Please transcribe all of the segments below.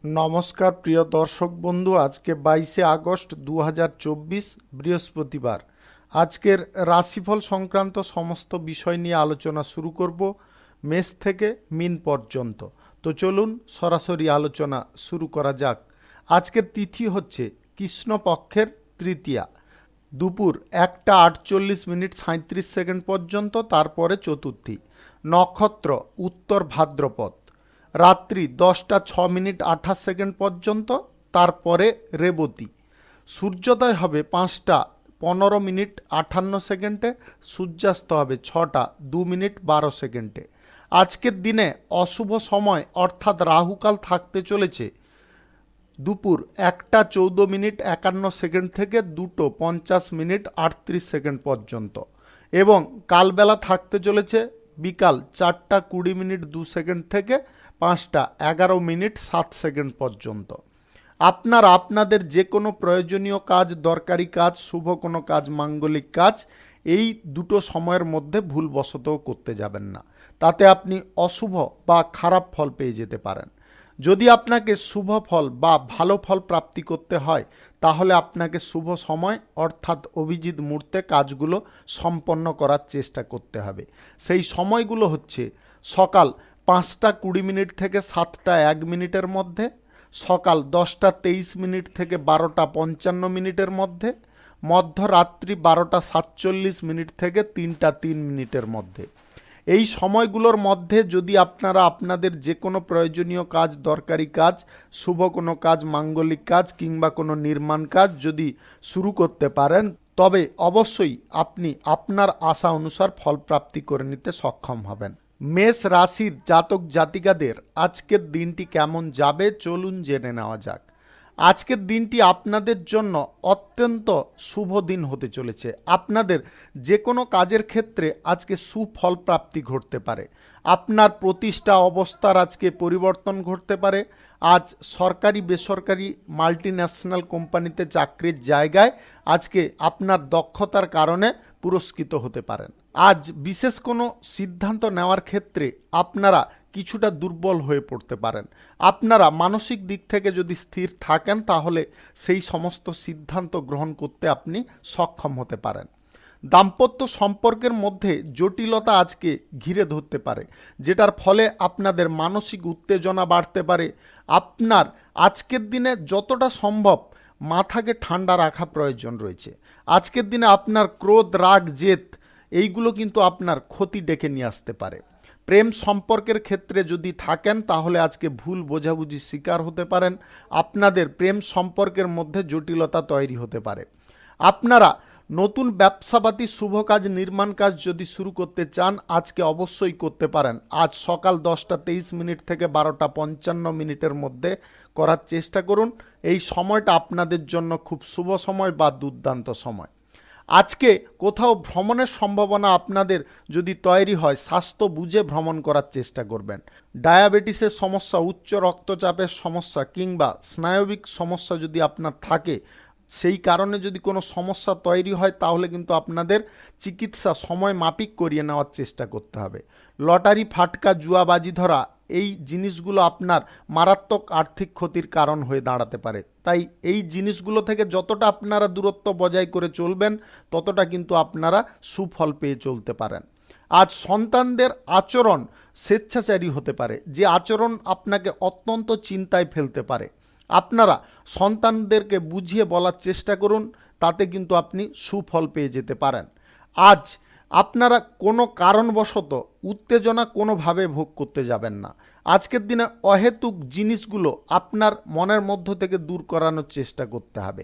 নমস্কার প্রিয় দর্শক বন্ধু, আজকে 22 আগস্ট 2024 বৃহস্পতিবার। আজকের রাশিফল সংক্রান্ত সমস্ত বিষয় নিয়ে আলোচনা শুরু করব মেষ থেকে মিন পর্যন্ত। তো চলুন সরাসরি আলোচনা শুরু করা যাক। আজকের তিথি হচ্ছে কৃষ্ণপক্ষের তৃতীয়া, দুপুর 1:48:37 পর্যন্ত, তারপরে চতুর্থী। নক্ষত্র উত্তর ভাদ্রপদ, রাত্রি 10:06:28 পর্যন্ত, তারপরে রেবতী। সূর্যোদয় হবে 5:15:58, সূর্যাস্ত হবে 6:02:12। আজকের দিনে অশুভ সময় অর্থাৎ রাহুকাল থাকতে চলেছে দুপুর 1:14:51 থেকে 2:50:38 পর্যন্ত, এবং কালবেলা থাকতে চলেছে বিকাল 4:20:02 থেকে 5:11:07 পর্যন্ত। আপনারা আপনাদের যে কোনো প্রয়োজনীয় কাজ, দরকারি কাজ, শুভ কোনো কাজ, মাঙ্গলিক কাজ এই দুটো সময়ের মধ্যে ভুলবশতও করতে যাবেন না, তাতে আপনি অশুভ বা খারাপ ফল পেয়ে যেতে পারেন। যদি আপনাকে শুভ ফল বা ভালো ফল প্রাপ্তি করতে হয়, তাহলে আপনাকে শুভ সময় অর্থাৎ অভিজিৎ মুহূর্তে কাজগুলো সম্পন্ন করার চেষ্টা করতে হবে। সেই সময়গুলো হচ্ছে সকাল 5:20 থেকে 7:01 মধ্যে, সকাল 10:23 থেকে 12:55 মধ্যে, মধ্যরাত্রি 12:47 থেকে 3:03 মধ্যে। এই সময়গুলোর মধ্যে যদি আপনারা আপনাদের যে কোনো প্রয়োজনীয় কাজ, দরকারি কাজ, শুভ কোনো কাজ, মাঙ্গলিক কাজ কিংবা কোনো নির্মাণ কাজ যদি শুরু করতে পারেন, তবে অবশ্যই আপনি আপনার আশা অনুসার ফল প্রাপ্তি করে নিতে সক্ষম হবেন। মেষ রাশির জাতক জাতিকাদের আজকের দিনটি কেমন যাবে চলুন জেনে নেওয়া যাক। আজকের দিনটি আপনাদের জন্য অত্যন্ত শুভ দিন হতে চলেছে। আপনাদের যে কোনো কাজের ক্ষেত্রে আজকে সুফল প্রাপ্তি ঘটতে পারে। আপনার প্রতিষ্ঠা অবস্থার আজকে পরিবর্তন ঘটতে পারে। আজ সরকারি বেসরকারি মাল্টিন্যাশনাল কোম্পানিতে চাকরির জায়গায় আজকে আপনার দক্ষতার কারণে পুরস্কৃত হতে পারেন। আজ বিশেষ কোনো সিদ্ধান্ত নেওয়ার ক্ষেত্রে আপনারা কিছুটা দুর্বল হয়ে পড়তে পারেন। আপনারা মানসিক দিক থেকে যদি স্থির থাকেন, তাহলে সেই সমস্ত সিদ্ধান্ত গ্রহণ করতে আপনি সক্ষম হতে পারেন। দাম্পত্য সম্পর্কের মধ্যে জটিলতা আজকে ঘিরে ধরতে পারে, যেটার ফলে আপনাদের মানসিক উত্তেজনা বাড়তে পারে। আপনার আজকের দিনে যতটা সম্ভব মাথাকে ঠান্ডা রাখা প্রয়োজন রয়েছে। আজকের দিনে আপনার ক্রোধ, রাগ, জেদ এইগুলো কিন্তু আপনার ক্ষতি ডেকে নিয়ে আসতে পারে। প্রেম সম্পর্কের ক্ষেত্রে যদি থাকেন, তাহলে আজকে ভুল বোঝাবুঝির শিকার হতে পারেন। আপনাদের প্রেম সম্পর্কের মধ্যে জটিলতা তৈরি হতে পারে। আপনারা নতুন ব্যবসাপাতি, শুভ কাজ, নির্মাণ কাজ যদি শুরু করতে চান, আজকে অবশ্যই করতে পারেন। আজ সকাল 10:23 থেকে 12:55 মধ্যে করার চেষ্টা করুন। এই সময়টা আপনাদের জন্য খুব শুভ সময় বা দুর্দান্ত সময়। আজকে কোথাও ভ্রমণের সম্ভাবনা আপনাদের যদি তৈরি হয়, স্বাস্থ্য বুঝে ভ্রমণ করার চেষ্টা করবেন। ডায়াবেটিসের সমস্যা, উচ্চ রক্তচাপের সমস্যা কিংবা স্নায়বিক সমস্যা যদি আপনার থাকে, সেই কারণে যদি কোনো সমস্যা তৈরি হয়, তাহলে কিন্তু আপনাদের চিকিৎসা সময় মাফিক করিয়ে নেওয়ার চেষ্টা করতে হবে। লটারি, ফাটকা, জুয়াবাজি ধরা এই জিনিসগুলো আপনার মারাত্মক আর্থিক ক্ষতির কারণ হয়ে দাঁড়াতে পারে। তাই এই জিনিসগুলো থেকে যতটা আপনারা দূরত্ব বজায় করে চলবেন, ততটা কিন্তু আপনারা সুফল পেয়ে চলতে পারেন। আজ সন্তানদের আচরণ স্বেচ্ছাচারী হতে পারে, যে আচরণ আপনাকে অত্যন্ত চিন্তায় ফেলতে পারে। আপনারা সন্তানদেরকে বুঝিয়ে বলার চেষ্টা করুন, তাতে কিন্তু আপনি সুফল পেয়ে যেতে পারেন। আজ আপনারা কোনো কারণবশত উত্তেজনা কোনোভাবে ভোগ করতে যাবেন না। আজকের দিনে অহেতুক জিনিসগুলো আপনার মনের মধ্য থেকে দূর করানোর চেষ্টা করতে হবে।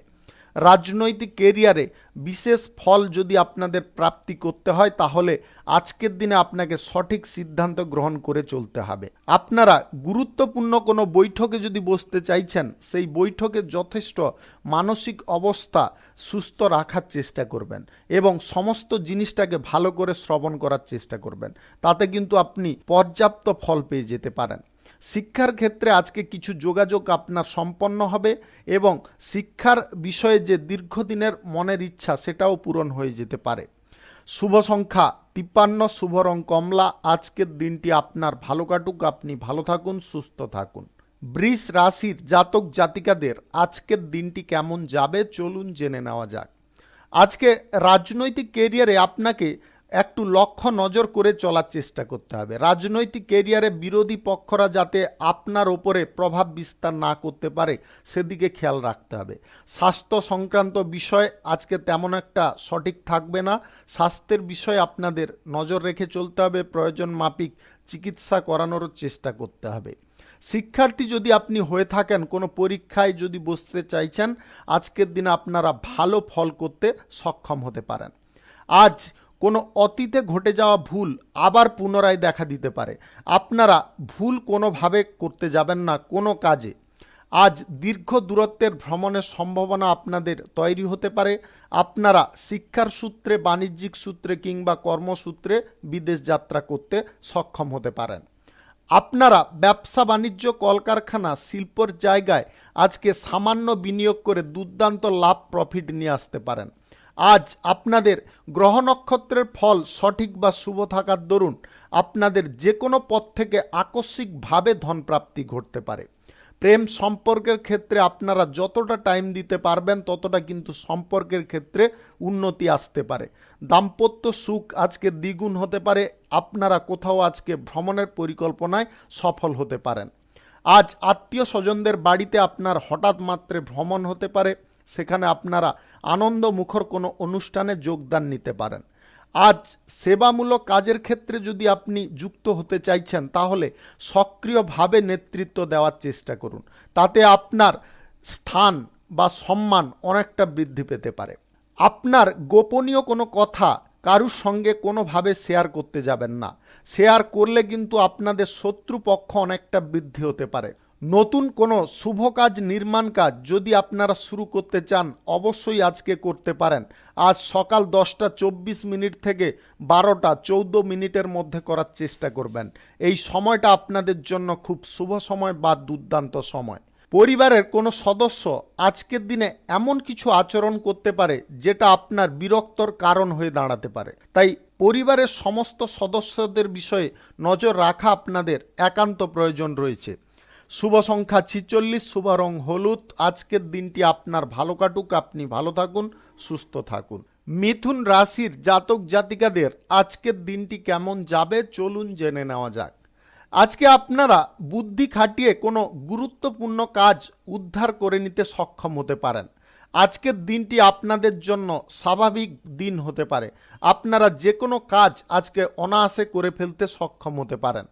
রাজনৈতিক কেরিয়ারে বিশেষ ফল যদি আপনাদের প্রাপ্তি করতে হয়, তাহলে আজকের দিনে আপনাকে সঠিক সিদ্ধান্ত গ্রহণ করে চলতে হবে। আপনারা গুরুত্বপূর্ণ কোনো বৈঠকে যদি বসতে চাইছেন, সেই বৈঠকে যথেষ্ট মানসিক অবস্থা সুস্থ রাখার চেষ্টা করবেন এবং সমস্ত জিনিসটাকে ভালো করে শ্রবণ করার চেষ্টা করবেন। তাতে কিন্তু আপনি পর্যাপ্ত ফল পেয়ে যেতে পারেন। শিক্ষার ক্ষেত্রে আজকে কিছু যোগাযোগ আপনার সম্পন্ন হবে এবং শিক্ষার বিষয়ে যে দীর্ঘদিনের মনের ইচ্ছা, সেটাও পূরণ হয়ে যেতে পারে। শুভ সংখ্যা 53, শুভ রং কমলা। আজকের দিনটি আপনার ভালো কাটুক, আপনি ভালো থাকুন, সুস্থ থাকুন। বৃষ রাশির জাতক জাতিকাদের আজকের দিনটি কেমন যাবে চলুন জেনে নেওয়া যাক। আজকে রাজনৈতিক কেরিয়ারে আপনাকে একটু লক্ষ্য নজর করে চলার চেষ্টা করতে হবে। রাজনৈতিক কেরিয়ারে বিরোধী পক্ষরা যাতে আপনার ওপরে প্রভাব বিস্তার না করতে পারে সেদিকে খেয়াল রাখতে হবে। স্বাস্থ্য সংক্রান্ত বিষয় আজকে তেমন একটা সঠিক থাকবে না। স্বাস্থ্যের বিষয়ে আপনাদের নজর রেখে চলতে হবে, প্রয়োজন মাফিক চিকিৎসা করানোর চেষ্টা করতে হবে। শিক্ষার্থী যদি আপনি হয়ে থাকেন, কোনো পরীক্ষায় যদি বসতে চাইছেন, আজকের দিনে আপনারা ভালো ফল করতে সক্ষম হতে পারেন। আজ কোনো অতীতে ঘটে যাওয়া ভুল আবার পুনরায় দেখা দিতে পারে। আপনারা ভুল কোনোভাবে করতে যাবেন না কোনো কাজে। আজ দীর্ঘ দূরত্বের ভ্রমণের সম্ভাবনা আপনাদের তৈরি হতে পারে। আপনারা শিক্ষার সূত্রে, বাণিজ্যিক সূত্রে কিংবা কর্মসূত্রে বিদেশ যাত্রা করতে সক্ষম হতে পারেন। আপনারা ব্যবসা বাণিজ্য, কলকারখানা, শিল্পর জায়গায় আজকে সামান্য বিনিয়োগ করে দুর্দান্ত লাভ প্রফিট নিয়ে আসতে পারেন। আজ আপনাদের গ্রহ নক্ষত্রের ফল সঠিক বা শুভ থাকার দরুন আপনাদের যে কোনো পথ থেকে আকস্মিকভাবে ধনপ্রাপ্তি ঘটতে পারে। প্রেম সম্পর্কের ক্ষেত্রে আপনারা যতটা টাইম দিতে পারবেন ততটা কিন্তু সম্পর্কের ক্ষেত্রে উন্নতি আসতে পারে। দাম্পত্য সুখ আজকে দ্বিগুণ হতে পারে। আপনারা কোথাও আজকে ভ্রমণের পরিকল্পনায় সফল হতে পারেন। আজ আত্মীয় স্বজনদের বাড়িতে আপনার হঠাৎ মাত্রে ভ্রমণ হতে পারে, সেখানে আপনারা আনন্দমুখর কোনো অনুষ্ঠানে যোগদান নিতে পারেন। আজ সেবামূলক কাজের ক্ষেত্রে যদি আপনি যুক্ত হতে চাইছেন তাহলে সক্রিয়ভাবে নেতৃত্ব দেওয়ার চেষ্টা করুন, তাতে আপনার স্থান বা সম্মান অনেকটা বৃদ্ধি পেতে পারে। আপনার গোপনীয় কোনো কথা কারুর সঙ্গে কোনোভাবে শেয়ার করতে যাবেন না। শেয়ার করলে কিন্তু আপনাদের শত্রুপক্ষ অনেকটা বৃদ্ধি হতে পারে। নতুন কোনো শুভ কাজ, নির্মাণ কাজ যদি আপনারা শুরু করতে চান অবশ্যই আজকে করতে পারেন। আজ সকাল 10:24 থেকে 12:14 মধ্যে করার চেষ্টা করবেন। এই সময়টা আপনাদের জন্য খুব শুভ সময় বা দুর্দান্ত সময়। পরিবারের কোনো সদস্য আজকের দিনে এমন কিছু আচরণ করতে পারে যেটা আপনার বিরক্তর কারণ হয়ে দাঁড়াতে পারে। তাই পরিবারের সমস্ত সদস্যদের বিষয়ে নজর রাখা আপনাদের একান্ত প্রয়োজন রয়েছে। শুভ সংখ্যা 46, শুভ রং হলুদ। আজকের দিনটি আপনার ভালো কাটুক, আপনি ভালো থাকুন, সুস্থ থাকুন। মিথুন রাশির জাতক জাতিকাদের আজকের দিনটি কেমন যাবে চলুন জেনে নেওয়া যাক। আজকে আপনারা বুদ্ধি খাটিয়ে কোনো গুরুত্বপূর্ণ কাজ উদ্ধার করে নিতে সক্ষম হতে পারেন। আজকের দিনটি আপনাদের জন্য স্বাভাবিক দিন হতে পারে। আপনারা যে কোনো কাজ আজকে অনায়াসে করে ফেলতে সক্ষম হতে পারেন।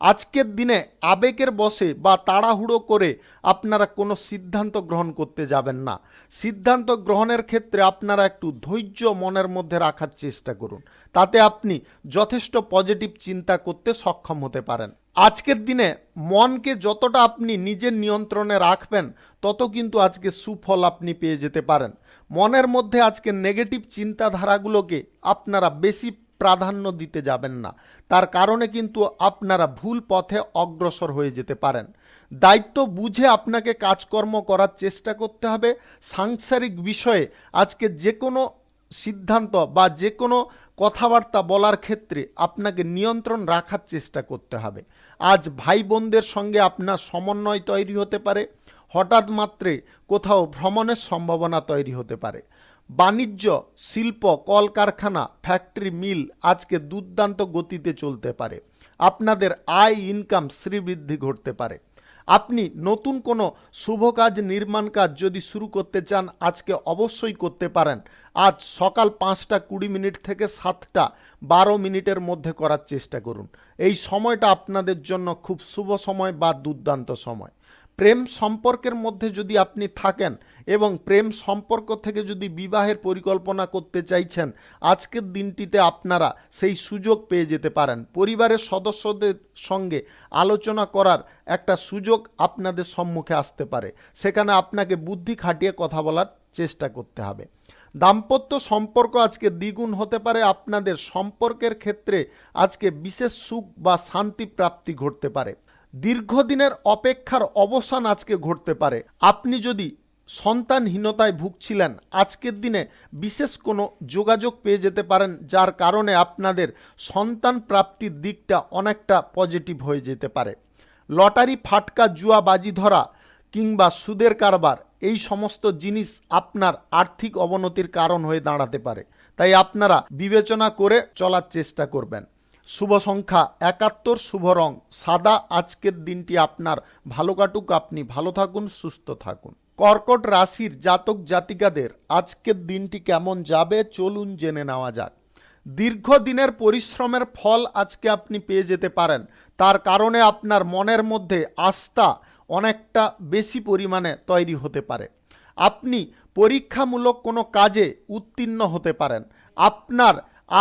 আজকের দিনে আবেগের বশে বা তাড়াহুড়ো করে আপনারা কোনো সিদ্ধান্ত গ্রহণ করতে যাবেন না। সিদ্ধান্ত গ্রহণের ক্ষেত্রে আপনারা একটু ধৈর্য মনের মধ্যে রাখার চেষ্টা করুন, তাতে আপনি যথেষ্ট পজিটিভ চিন্তা করতে সক্ষম হতে পারেন। আজকের দিনে মনকে যতটা আপনি নিজের নিয়ন্ত্রণে রাখবেন তত কিন্তু আজকে সুফল আপনি পেয়ে যেতে পারেন। মনের মধ্যে আজকে নেগেটিভ চিন্তাধারাগুলোকে আপনারা বেশি প্রাধান্য দিতে যাবেন না, তার কারণে কিন্তু আপনারা ভুল পথে অগ্রসর হয়ে যেতে পারেন। দায়িত্ব বুঝে আপনাকে কাজকর্ম করার চেষ্টা করতে হবে। সাংসারিক বিষয়ে আজকে যে কোনো সিদ্ধান্ত বা যে কোনো কথাবার্তা বলার ক্ষেত্রে আপনাকে নিয়ন্ত্রণ রাখার চেষ্টা করতে হবে। আজ ভাই বোনদের সঙ্গে আপনার সমন্বয় তৈরি হতে পারে। হঠাৎ মাত্রে কোথাও ভ্রমণের সম্ভাবনা তৈরি হতে পারে। বাণিজ্য, শিল্প, কলকারখানা, ফ্যাক্টরি, মিল আজকে দুর্দান্ত গতিতে চলতে পারে। আপনাদের আয়, ইনকাম, শ্রীবৃদ্ধি ঘটতে পারে। আপনি নতুন কোনো শুভ কাজ, নির্মাণ কাজ যদি শুরু করতে চান আজকে অবশ্যই করতে পারেন। আজ সকাল 5:20 থেকে 7:12 মধ্যে করার চেষ্টা করুন। এই সময়টা আপনাদের জন্য খুব শুভ সময় বা দুর্দান্ত সময়। প্রেম সম্পর্কের মধ্যে যদি আপনি থাকেন এবং প্রেম সম্পর্ক থেকে যদি বিবাহের পরিকল্পনা করতে চাইছেন, আজকের দিনটিতে আপনারা সেই সুযোগ পেয়ে যেতে পারেন। পরিবারের সদস্যদের সঙ্গে আলোচনা করার একটা সুযোগ আপনাদের সম্মুখে আসতে পারে, সেখানে আপনাকে বুদ্ধি খাটিয়ে কথা বলার চেষ্টা করতে হবে। দাম্পত্য সম্পর্ক আজকে দ্বিগুণ হতে পারে। আপনাদের সম্পর্কের ক্ষেত্রে আজকে বিশেষ সুখ বা শান্তি প্রাপ্তি ঘটতে পারে। দীর্ঘদিনের অপেক্ষার অবসান আজকে ঘটতে পারে। আপনি যদি সন্তানহীনতায় ভুগছিলেন, আজকের দিনে বিশেষ কোনো যোগাযোগ পেয়ে যেতে পারেন, যার কারণে আপনাদের সন্তান প্রাপ্তির দিকটা অনেকটা পজিটিভ হয়ে যেতে পারে। লটারি, ফাটকা, জুয়া, বাজি ধরা কিংবা সুদের কারবার এই সমস্ত জিনিস আপনার আর্থিক অবনতির কারণ হয়ে দাঁড়াতে পারে। তাই আপনারা বিবেচনা করে চলার চেষ্টা করবেন। শুভ সংখ্যা 71, শুভ রং সাদা। আজকের দিনটি আপনার ভালো কাটুক, আপনি ভালো থাকুন, সুস্থ থাকুন। কর্কট রাশির জাতক জাতিকাদের আজকের দিনটি কেমন যাবে চলুন জেনে নেওয়া যাক। দীর্ঘদিনের পরিশ্রমের ফল আজকে আপনি পেয়ে যেতে পারেন। তার কারণে আপনার মনের মধ্যে আস্থা অনেকটা বেশি পরিমাণে তৈরি হতে পারে। আপনি পরীক্ষামূলক কোনো কাজে উত্তীর্ণ হতে পারেন। আপনার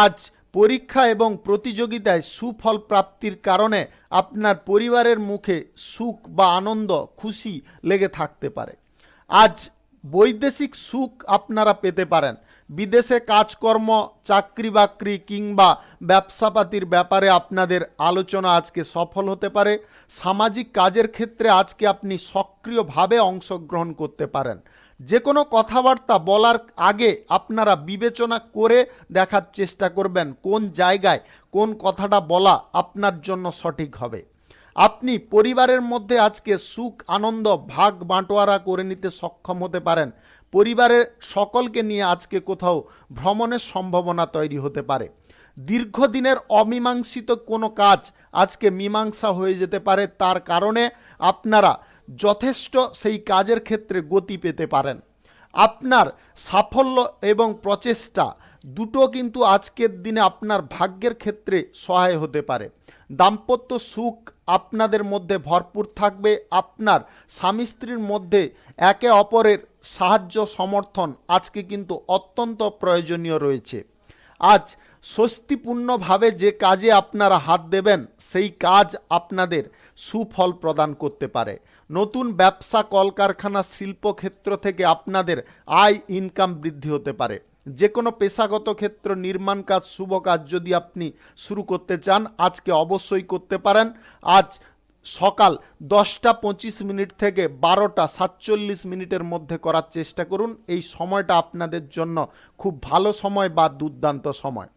আজ পরীক্ষা এবং প্রতিযোগিতায় সুফল প্রাপ্তির কারণে আপনার পরিবারের মুখে সুখ বা আনন্দ, খুশি লেগে থাকতে পারে। আজ বৈদেশিক সুখ আপনারা পেতে পারেন। বিদেশে কাজকর্ম, চাকরি বাকরি কিংবা ব্যবসাপাতির ব্যাপারে আপনাদের আলোচনা আজকে সফল হতে পারে। সামাজিক কাজের ক্ষেত্রে আজকে আপনি সক্রিয়ভাবে অংশগ্রহণ করতে পারেন। যে কোনো কথাবার্তা বলার আগে আপনারা বিবেচনা করে দেখার চেষ্টা করবেন কোন জায়গায় কোন কথাটা বলা আপনার জন্য সঠিক হবে। আপনি পরিবারের মধ্যে আজকে সুখ আনন্দ ভাগ বাঁটোয়ারা করে নিতে সক্ষম হতে পারেন। পরিবারের সকলকে নিয়ে আজকে কোথাও ভ্রমণের সম্ভাবনা তৈরি হতে পারে। দীর্ঘদিনের অমীমাংসিত কোনো কাজ আজকে মীমাংসা হয়ে যেতে পারে। তার কারণে আপনারা যথেষ্ট সেই কাজের ক্ষেত্রে গতি পেতে পারেন। আপনার সাফল্য এবং প্রচেষ্টা দুটো কিন্তু আজকের দিনে আপনার ভাগ্যের ক্ষেত্রে সহায় হতে পারে। দাম্পত্য সুখ আপনাদের মধ্যে ভরপুর থাকবে। আপনার স্বামী স্ত্রীর মধ্যে একে অপরের সাহায্য সমর্থন আজকে কিন্তু অত্যন্ত প্রয়োজনীয় রয়েছে। আজ স্বস্তিপূর্ণভাবে যে কাজে আপনারা হাত দেবেন সেই কাজ আপনাদের সুফল প্রদান করতে পারে। নতুন ব্যবসা, কলকারখানা, শিল্পক্ষেত্র থেকে আপনাদের আয় ইনকাম বৃদ্ধি হতে পারে। যে কোনো পেশাগত ক্ষেত্র, নির্মাণ কাজ, শুভ কাজ যদি আপনি শুরু করতে চান আজকে অবশ্যই করতে পারেন। আজ সকাল 10:25 থেকে 12:47 মধ্যে করার চেষ্টা করুন। এই সময়টা আপনাদের জন্য খুব ভালো সময় বা দুর্দান্ত সময়।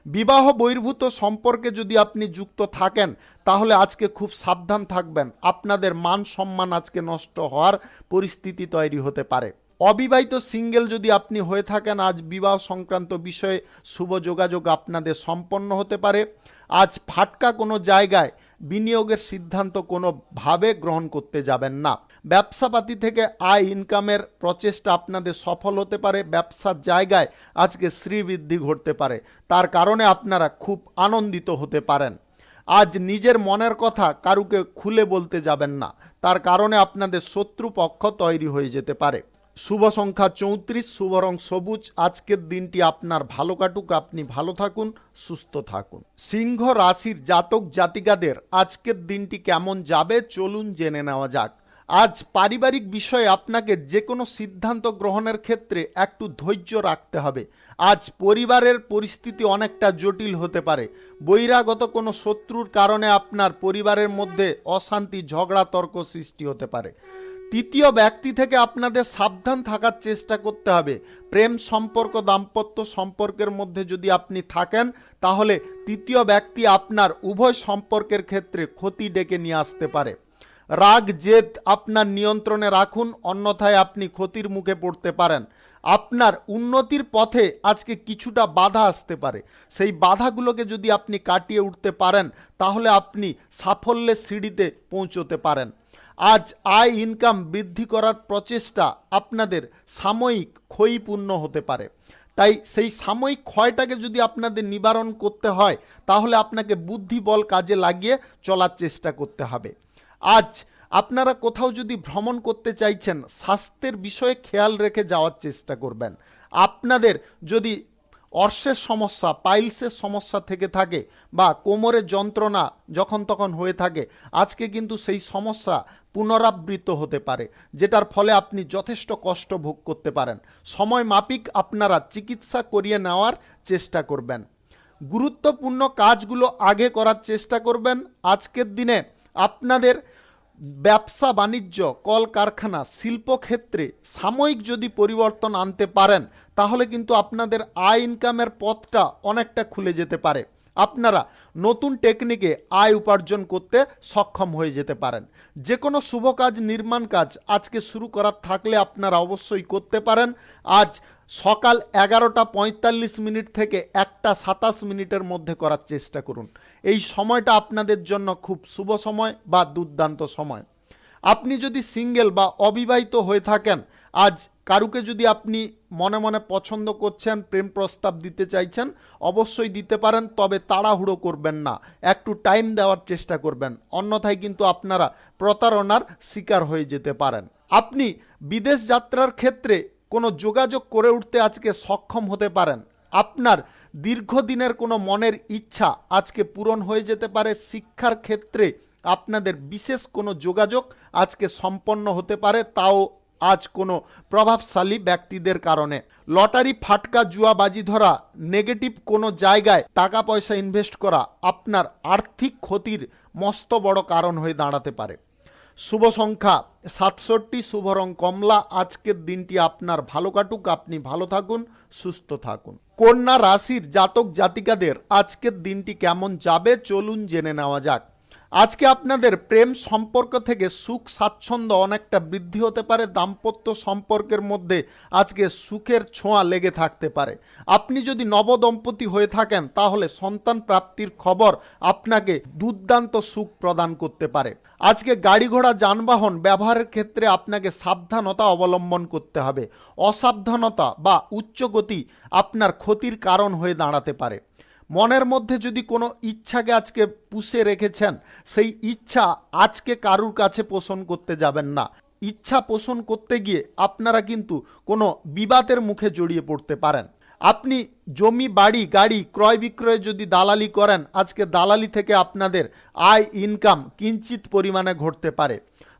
বিবাহ বহির্ভূত সম্পর্কে যদি আপনি যুক্ত থাকেন তাহলে আজকে খুব সাবধান থাকবেন। আপনাদের মান সম্মান আজকে নষ্ট হওয়ার পরিস্থিতি তৈরি হতে পারে। অবিবাহিত সিঙ্গেল যদি আপনি হয়ে থাকেন আজ বিবাহ সংক্রান্ত বিষয়ে শুভ যোগাযোগ আপনাদের সম্পন্ন হতে পারে। আজ ফাটকা কোনো জায়গায় বিনিয়োগের সিদ্ধান্ত কোনোভাবে গ্রহণ করতে যাবেন না। ব্যবসাপাতি থেকে আয় ইনকামের প্রচেষ্টা আপনাদের সফল হতে পারে। ব্যবসার জায়গায় আজকে শ্রীবৃদ্ধি ঘটতে পারে। তার কারণে আপনারা খুব আনন্দিত হতে পারেন। আজ নিজের মনের কথা কারুকে খুলে বলতে যাবেন না, তার কারণে আপনাদের শত্রুপক্ষ তৈরি হয়ে যেতে পারে। শুভ সংখ্যা 34, শুভ রং সবুজ। আজকের দিনটি আপনার ভালো কাটুক, আপনি ভালো থাকুন, সুস্থ থাকুন। সিংহ রাশির জাতক জাতিকাদের আজকের দিনটি কেমন যাবে চলুন জেনে নেওয়া যাক। আজ পারিবারিক বিষয়ে আপনাকে যে কোনো সিদ্ধান্ত গ্রহণের ক্ষেত্রে একটু ধৈর্য রাখতে হবে। আজ পরিবারের পরিস্থিতি অনেকটা জটিল হতে পারে। বহিরাগত কোনো শত্রুর কারণে আপনার পরিবারের মধ্যে অশান্তি, ঝগড়া, তর্ক সৃষ্টি হতে পারে। তৃতীয় ব্যক্তি থেকে আপনাদের সাবধান থাকার চেষ্টা করতে হবে। প্রেম সম্পর্ক, দাম্পত্য সম্পর্কের মধ্যে যদি আপনি থাকেন তাহলে তৃতীয় ব্যক্তি আপনার উভয় সম্পর্কের ক্ষেত্রে ক্ষতি ডেকে নিয়ে আসতে পারে। রাগ জেদ আপনার নিয়ন্ত্রণে রাখুন, অন্যথায় আপনি ক্ষতির মুখে পড়তে পারেন। আপনার উন্নতির পথে আজকে কিছুটা বাধা আসতে পারে। সেই বাধাগুলোকে যদি আপনি কাটিয়ে উঠতে পারেন তাহলে আপনি সাফল্যের সিঁড়িতে পৌঁছতে পারেন। আজ আয় ইনকাম বৃদ্ধি করার প্রচেষ্টা আপনাদের সাময়িক ক্ষয়পূর্ণ হতে পারে। তাই সেই সাময়িক ক্ষয়টাকে যদি আপনাদের নিবারণ করতে হয় তাহলে আপনাকে বুদ্ধিবল কাজে লাগিয়ে চলার চেষ্টা করতে হবে। আজ আপনারা কোথাও যদি ভ্রমণ করতে চাইছেন স্বাস্থ্যের বিষয়ে খেয়াল রেখে যাওয়ার চেষ্টা করবেন। আপনাদের যদি অর্শের সমস্যা, পাইলসের সমস্যা থেকে থাকে বা কোমরের যন্ত্রণা যখন তখন হয়ে থাকে আজকে কিন্তু সেই সমস্যা পুনরাবৃত্ত হতে পারে, যেটার ফলে আপনি যথেষ্ট কষ্ট ভোগ করতে পারেন। সময় মাফিক আপনারা চিকিৎসা করিয়ে নেওয়ার চেষ্টা করবেন। গুরুত্বপূর্ণ কাজগুলো আগে করার চেষ্টা করবেন। আজকের দিনে আপনাদের ব্যবসা বাণিজ্য, কলকারখানা, শিল্পক্ষেত্রে সাময়িক যদি পরিবর্তন আনতে পারেন তাহলে কিন্তু আপনাদের আয় ইনকামের পথটা অনেকটা খুলে যেতে পারে। আপনারা নতুন টেকনিকে আয় উপার্জন করতে সক্ষম হয়ে যেতে পারেন। যে কোনো শুভ কাজ, নির্মাণ কাজ আজকে শুরু করার থাকলে আপনারা অবশ্যই করতে পারেন। আজ সকাল 11:45 থেকে 1:27 মধ্যে করার চেষ্টা করুন। এই সময়টা আপনাদের জন্য খুব শুভ সময় বা দুর্দান্ত সময়। আপনি যদি সিঙ্গেল বা অবিবাহিত হয়ে থাকেন, আজ কারুকে যদি আপনি মনে মনে পছন্দ করছেন, প্রেম প্রস্তাব দিতে চাইছেন, অবশ্যই দিতে পারেন, তবে তাড়াহুড়ো করবেন না, একটু টাইম দেওয়ার চেষ্টা করবেন, অন্যথায় কিন্তু আপনারা প্রতারণার শিকার হয়ে যেতে পারেন। আপনি বিদেশ যাত্রার ক্ষেত্রে কোনো যোগাযোগ করে উঠতে আজকে সক্ষম হতে পারেন। আপনার দীর্ঘদিনের কোনো মনের ইচ্ছা আজকে পূরণ হয়ে যেতে পারে। শিক্ষার ক্ষেত্রে আপনাদের বিশেষ কোনো যোগাযোগ আজকে সম্পন্ন হতে পারে, তাও আজ কোনো প্রভাবশালী ব্যক্তিদের কারণে। লটারি, ফাটকা, জুয়াবাজি ধরা, নেগেটিভ কোনো জায়গায় টাকা পয়সা ইনভেস্ট করা আপনার আর্থিক ক্ষতির মস্ত বড় কারণ হয়ে দাঁড়াতে পারে। শুভ সংখ্যা 67, শুভ রং কমলা। আজকের দিনটি আপনার ভালো কাটুক, আপনি ভালো থাকুন, সুস্থ থাকুন। কন্যা রাশির জাতক জাতিকাদের আজকের দিনটি কেমন যাবে চলুন জেনে নেওয়া যাক। আজকে আপনাদের প্রেম সম্পর্ক থেকে সুখ স্বাচ্ছন্দ্য অনেকটা বৃদ্ধি হতে পারে। দাম্পত্য সম্পর্কের মধ্যে আজকে সুখের ছোঁয়া লেগে থাকতে পারে। আপনি যদি নবদম্পতি হয়ে থাকেন তাহলে সন্তান প্রাপ্তির খবর আপনাকে দুর্দান্ত সুখ প্রদান করতে পারে। আজকে গাড়ি ঘোড়া যানবাহন ব্যবহারের ক্ষেত্রে আপনাকে সাবধানতা অবলম্বন করতে হবে। অসাবধানতা বা উচ্চ গতি আপনার ক্ষতির কারণ হয়ে দাঁড়াতে পারে। মনের মধ্যে যদি কোনো ইচ্ছাকে আজকে পুষে রেখেছেন, সেই ইচ্ছা আজকে কারুর কাছে পোষণ করতে যাবেন না। ইচ্ছা পোষণ করতে গিয়ে আপনারা কিন্তু কোনো বিবাদের মুখে জড়িয়ে পড়তে পারেন। আপনি জমি, বাড়ি, গাড়ি ক্রয় বিক্রয়ে যদি দালালি করেন, আজকে দালালি থেকে আপনাদের আয় ইনকাম কিঞ্চিত পরিমাণে ঘটতে পারে।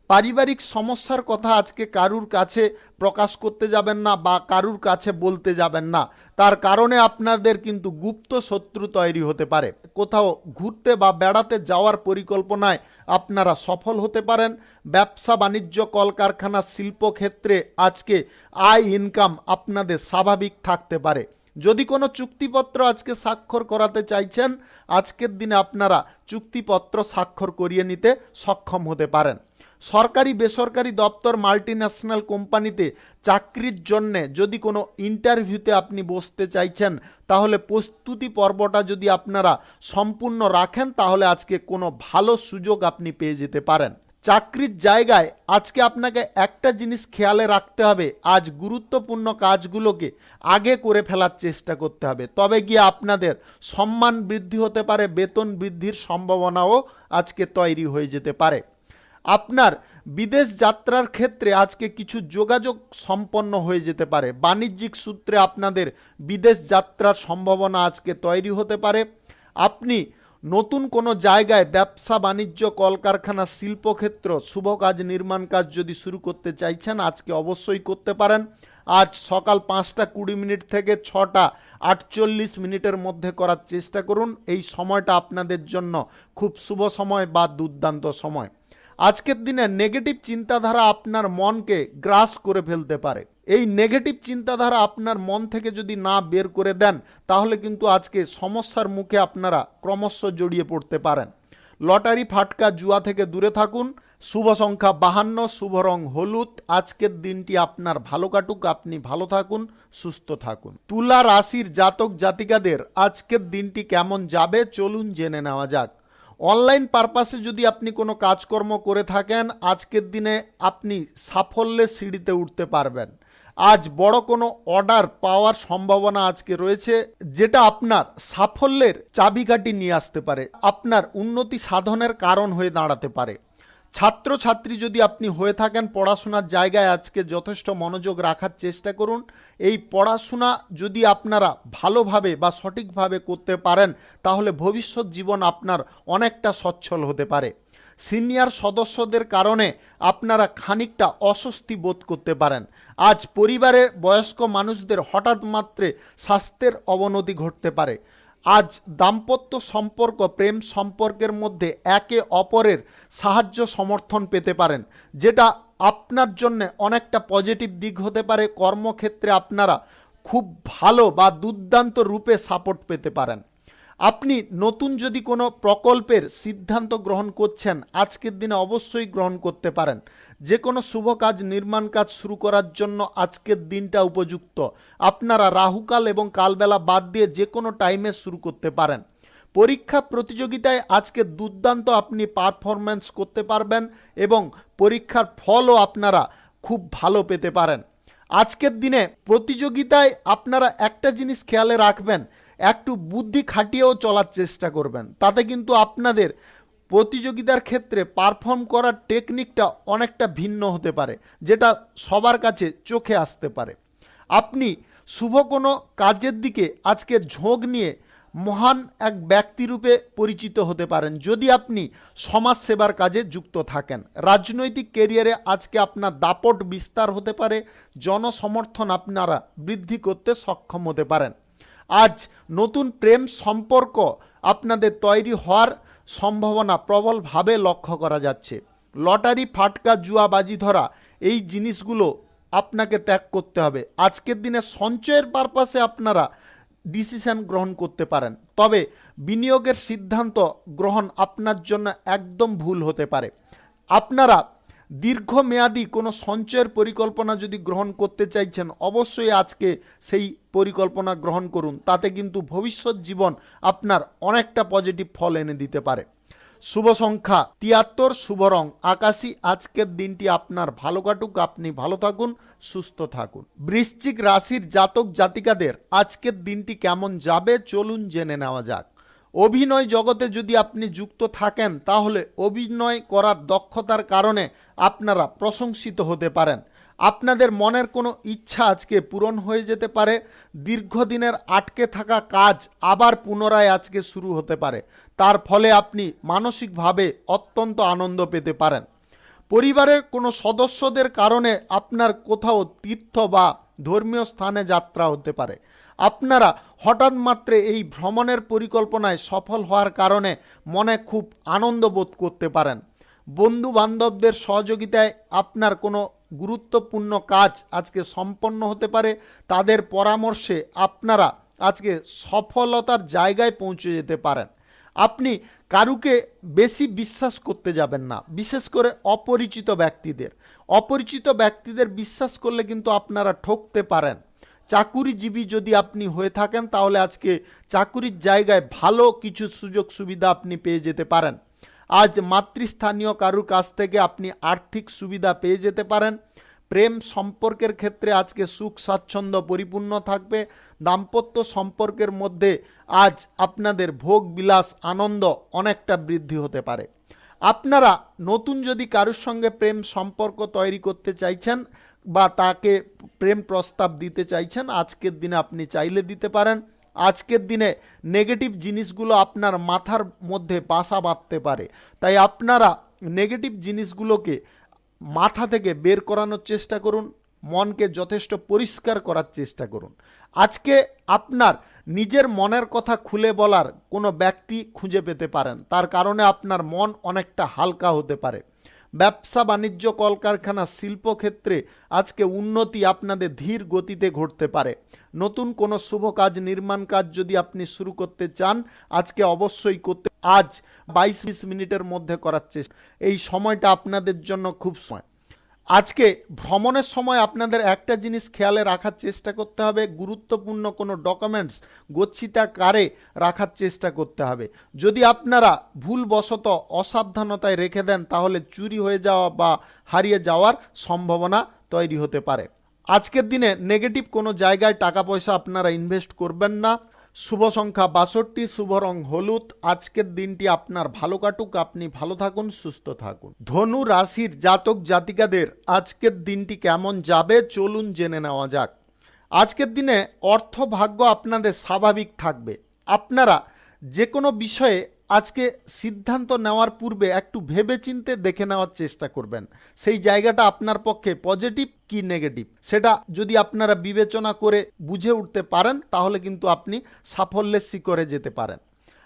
পারিবারিক সমস্যার কথা আজকে কারুর কাছে প্রকাশ করতে যাবেন না বা কারুর কাছে বলতে যাবেন না, তার কারণে আপনাদের কিন্তু গুপ্ত শত্রু তৈরি হতে পারে। কোথাও ঘুরতে বা বেড়াতে যাওয়ার পরিকল্পনায় আপনারা সফল হতে পারেন। ব্যবসা বাণিজ্য, কলকারখানা, শিল্পক্ষেত্রে আজকে আয় ইনকাম আপনাদের স্বাভাবিক থাকতে পারে। যদি কোনো চুক্তিপত্র আজকে স্বাক্ষর করাতে চাইছেন, আজকের দিনে আপনারা চুক্তিপত্র স্বাক্ষর করিয়ে নিতে সক্ষম হতে পারেন। সরকারি বেসরকারি দপ্তর, মাল্টিন্যাশনাল কোম্পানিতে চাকরির জন্যে যদি কোনো ইন্টারভিউতে আপনি বসতে চাইছেন, তাহলে প্রস্তুতি পর্বটা যদি আপনারা সম্পূর্ণ রাখেন তাহলে আজকে কোনো ভালো সুযোগ আপনি পেয়ে যেতে পারেন। চাকরির জায়গায় আজকে আপনাকে একটা জিনিস খেয়ালে রাখতে হবে, আজ গুরুত্বপূর্ণ কাজগুলোকে আগে করে ফেলার চেষ্টা করতে হবে, তবে গিয়ে আপনাদের সম্মান বৃদ্ধি হতে পারে, বেতন বৃদ্ধির সম্ভাবনাও আজকে তৈরি হয়ে যেতে পারে। আপনার বিদেশ যাত্রার ক্ষেত্রে আজকে কিছু যোগাযোগ সম্পন্ন হয়ে যেতে পারে। বাণিজ্যিক সূত্রে আপনাদের বিদেশ যাত্রার সম্ভাবনা আজকে তৈরি হতে পারে। আপনি নতুন কোনো জায়গায় ব্যবসা বাণিজ্য, কলকারখানা, শিল্পক্ষেত্র, শুভ কাজ, নির্মাণ কাজ যদি শুরু করতে চাইছেন, আজকে অবশ্যই করতে পারেন। আজ সকাল 5:20 থেকে 6:48 মধ্যে করার চেষ্টা করুন। এই সময়টা আপনাদের জন্য খুব শুভ সময় বা দুর্দান্ত সময়। আজকের দিনে নেগেটিভ চিন্তাধারা আপনার মনকে গ্রাস করে ফেলতে পারে। এই নেগেটিভ চিন্তাধারা আপনার মন থেকে যদি না বের করে দেন, তাহলে কিন্তু আজকে সমস্যার মুখে আপনারা ক্রমশ জড়িয়ে পড়তে পারেন। লটারি, ফাটকা, জুয়া থেকে দূরে থাকুন। শুভ সংখ্যা 52, শুভ রং হলুদ। আজকের দিনটি আপনার ভালো কাটুক, আপনি ভালো থাকুন, সুস্থ থাকুন। তুলা রাশির জাতক জাতিকাদের আজকের দিনটি কেমন যাবে চলুন জেনে নেওয়া যাক। অনলাইন পারপাসে যদি আপনি কোনো কাজকর্ম করে থাকেন, আজকের দিনে আপনি সাফল্যের সিঁড়িতে উঠতে পারবেন। আজ বড় কোনো অর্ডার পাওয়ার সম্ভাবনা আজকে রয়েছে, যেটা আপনার সাফল্যের চাবিকাঠি নিয়ে আসতে পারে, আপনার উন্নতি সাধনের কারণ হয়ে দাঁড়াতে পারে। ছাত্রছাত্রী যদি আপনি হয়ে থাকেন, পড়াশোনার জায়গায় আজকে যথেষ্ট মনোযোগ রাখার চেষ্টা করুন। এই পড়াশোনা যদি আপনারা ভালোভাবে বা সঠিকভাবে করতে পারেন, তাহলে ভবিষ্যৎ জীবন আপনার অনেকটা সচ্ছল হতে পারে। সিনিয়র সদস্যদের কারণে আপনারা খানিকটা অস্বস্তি বোধ করতে পারেন। আজ পরিবারের বয়স্ক মানুষদের হঠাৎ মাত্রে স্বাস্থ্যের অবনতি ঘটতে পারে। আজ দাম্পত্য সম্পর্ক, প্রেম সম্পর্কের মধ্যে একে অপরের সাহায্য সমর্থন পেতে পারেন, যেটা আপনার জন্য অনেকটা পজিটিভ দিক হতে পারে। কর্মক্ষেত্রে আপনারা খুব ভালো বা দুর্দান্ত রূপে সাপোর্ট পেতে পারেন। আপনি নতুন যদি কোনো প্রকল্পের সিদ্ধান্ত গ্রহণ করছেন, আজকের দিনে অবশ্যই গ্রহণ করতে পারেন। যে কোনো শুভ কাজ, নির্মাণ কাজ শুরু করার জন্য আজকের দিনটা উপযুক্ত। আপনারা রাহুকাল এবং কালবেলা বাদ দিয়ে যে কোনো টাইমে শুরু করতে পারেন। পরীক্ষা প্রতিযোগিতায় আজকে দুর্দান্ত আপনি পারফরম্যান্স করতে পারবেন এবং পরীক্ষার ফলও আপনারা খুব ভালো পেতে পারেন। আজকের দিনে প্রতিযোগিতায় আপনারা একটা জিনিস খেয়ালে রাখবেন, একটু বুদ্ধি খাটিয়েও চলার চেষ্টা করবেন। তাতে কিন্তু আপনাদের প্রতিযোগিতার ক্ষেত্রে পারফর্ম করার টেকনিকটা অনেকটা ভিন্ন হতে পারে, যেটা সবার কাছে চোখে আসতে পারে। আপনি শুভ কোনো কাজের দিকে আজকের ঝোঁক নিয়ে মহান এক ব্যক্তিরূপে পরিচিত হতে পারেন যদি আপনি সমাজ সেবার কাজে যুক্ত থাকেন। রাজনৈতিক কেরিয়ারে আজকে আপনার দাপট বিস্তার হতে পারে, জনসমর্থন আপনারা বৃদ্ধি করতে সক্ষম হতে পারেন। আজ নতুন প্রেম সম্পর্ক আপনাদের তৈরি হওয়ার সম্ভাবনা প্রবলভাবে লক্ষ্য করা যাচ্ছে। লটারি, ফাটকা, জুয়া, বাজি ধরা এই জিনিসগুলো আপনাকে ত্যাগ করতে হবে। আজকের দিনে সঞ্চয়ের পারপাসে আপনারা ডিসিশন গ্রহণ করতে পারেন, তবে বিনিয়োগের সিদ্ধান্ত গ্রহণ আপনার জন্য একদম ভুল হতে পারে। আপনারা দীর্ঘমেয়াদী কোনো সঞ্চয়ের পরিকল্পনা যদি গ্রহণ করতে চাইছেন, অবশ্যই আজকে সেই পরিকল্পনা গ্রহণ করুন। তাতে কিন্তু ভবিষ্যৎ জীবন আপনার অনেকটা পজিটিভ ফল এনে দিতে পারে। শুভ সংখ্যা 73, শুভ রং আকাশী। আজকের দিনটি আপনার ভালো কাটুক, আপনি ভালো থাকুন, সুস্থ থাকুন। বৃশ্চিক রাশির জাতক জাতিকাদের আজকের দিনটি কেমন যাবে চলুন জেনে নেওয়া যাক। অভিনয় জগতে যদি আপনি যুক্ত থাকেন, তাহলে অভিনয় করার দক্ষতার কারণে আপনারা প্রশংসিত হতে পারেন। আপনাদের মনের কোনো ইচ্ছা আজকে পূরণ হয়ে যেতে পারে। দীর্ঘদিনের আটকে থাকা কাজ আবার পুনরায় আজকে শুরু হতে পারে। তার ফলে আপনি মানসিকভাবে অত্যন্ত আনন্দ পেতে পারেন। পরিবারের কোনো সদস্যদের কারণে আপনার কোথাও তীর্থ বা ধর্মীয় স্থানে যাত্রা হতে পারে। আপনারা হঠাৎ মাত্রে এই ভ্রমণের পরিকল্পনায় সফল হওয়ার কারণে মনে খুব আনন্দ বোধ করতে পারেন। বন্ধু বান্ধবদের সহযোগিতায় আপনার কোনো গুরুত্বপূর্ণ কাজ আজকে সম্পন্ন হতে পারে। তাদের পরামর্শে আপনারা আজকে সফলতার জায়গায় পৌঁছে যেতে পারেন। আপনি কারুকে বেশি বিশ্বাস করতে যাবেন না, বিশেষ করে অপরিচিত ব্যক্তিদের বিশ্বাস করলে কিন্তু আপনারা ঠকতে পারেন। চাকুরিজীবী যদি আপনি হয়ে থাকেন, তাহলে আজকে চাকুরির জায়গায় ভালো কিছু সুযোগ সুবিধা আপনি পেয়ে যেতে পারেন। আজ মাতৃস্থানীয় কারুর কাছ থেকে আপনি আর্থিক সুবিধা পেয়ে যেতে পারেন। প্রেম সম্পর্কের ক্ষেত্রে আজকে সুখ স্বাচ্ছন্দ্য পরিপূর্ণ থাকবে। দাম্পত্য সম্পর্কের মধ্যে আজ আপনাদের ভোগ বিলাস আনন্দ অনেকটা বৃদ্ধি হতে পারে। আপনারা নতুন যদি কারুর সঙ্গে প্রেম সম্পর্ক তৈরি করতে চাইছেন বা তাকে প্রেম প্রস্তাব দিতে চাইছেন, আজকের দিনে আপনি চাইলে দিতে পারেন। আজকের দিনে নেগেটিভ জিনিসগুলো আপনার মাথার মধ্যে বাসা বাঁধতে পারে, তাই আপনারা নেগেটিভ জিনিসগুলোকে মাথা থেকে বের করানোর চেষ্টা করুন। মনকে যথেষ্ট পরিষ্কার করার চেষ্টা করুন। আজকে আপনার নিজের মনের কথা খুলে বলার কোনো ব্যক্তি খুঁজে পেতে পারেন, তার কারণে আপনার মন অনেকটা হালকা হতে পারে। ব্যবসা বাণিজ্য, কলকারখানা, শিল্পক্ষেত্রে আজকে উন্নতি আপনাদের ধীর গতিতে ঘটতে পারে। নতুন কোনো শুভ কাজ, নির্মাণ কাজ যদি আপনি শুরু করতে চান, আজকে অবশ্যই করতে। আজ 22-20 মিনিটের মধ্যে করার চেষ্টা, এই সময়টা আপনাদের জন্য খুব সময়। আজকে ভ্রমণের সময় আপনাদের একটা জিনিস খেয়ালে রাখার চেষ্টা করতে হবে, গুরুত্বপূর্ণ কোনো ডকুমেন্টস গচ্ছিতাকারে রাখার চেষ্টা করতে হবে। যদি আপনারা ভুলবশত অসাবধানতায় রেখে দেন, তাহলে চুরি হয়ে যাওয়া বা হারিয়ে যাওয়ার সম্ভাবনা তৈরি হতে পারে। আজকের দিনে নেগেটিভ কোনো জায়গায় টাকা পয়সা আপনারা ইনভেস্ট করবেন না। শুভ সংখ্যা 62, শুভ রং হলুদ। আজকের দিনটি আপনার ভালো কাটুক, আপনি ভালো থাকুন, সুস্থ থাকুন। ধনু রাশির জাতক জাতিকাদের আজকের দিনটি কেমন যাবে চলুন জেনে নেওয়া যাক। আজকের দিনে অর্থ ভাগ্য আপনাদের স্বাভাবিক থাকবে। আপনারা যে কোনো বিষয়ে আজকে সিদ্ধান্ত নেওয়ার পূর্বে একটু ভেবেচিন্তে দেখে নেওয়ার চেষ্টা করবেন, সেই জায়গাটা আপনার পক্ষে পজিটিভ কি নেগেটিভ, সেটা যদি আপনারা বিবেচনা করে বুঝে উঠতে পারেন, তাহলে কিন্তু আপনি সাফল্যের শিখরে যেতে পারেন।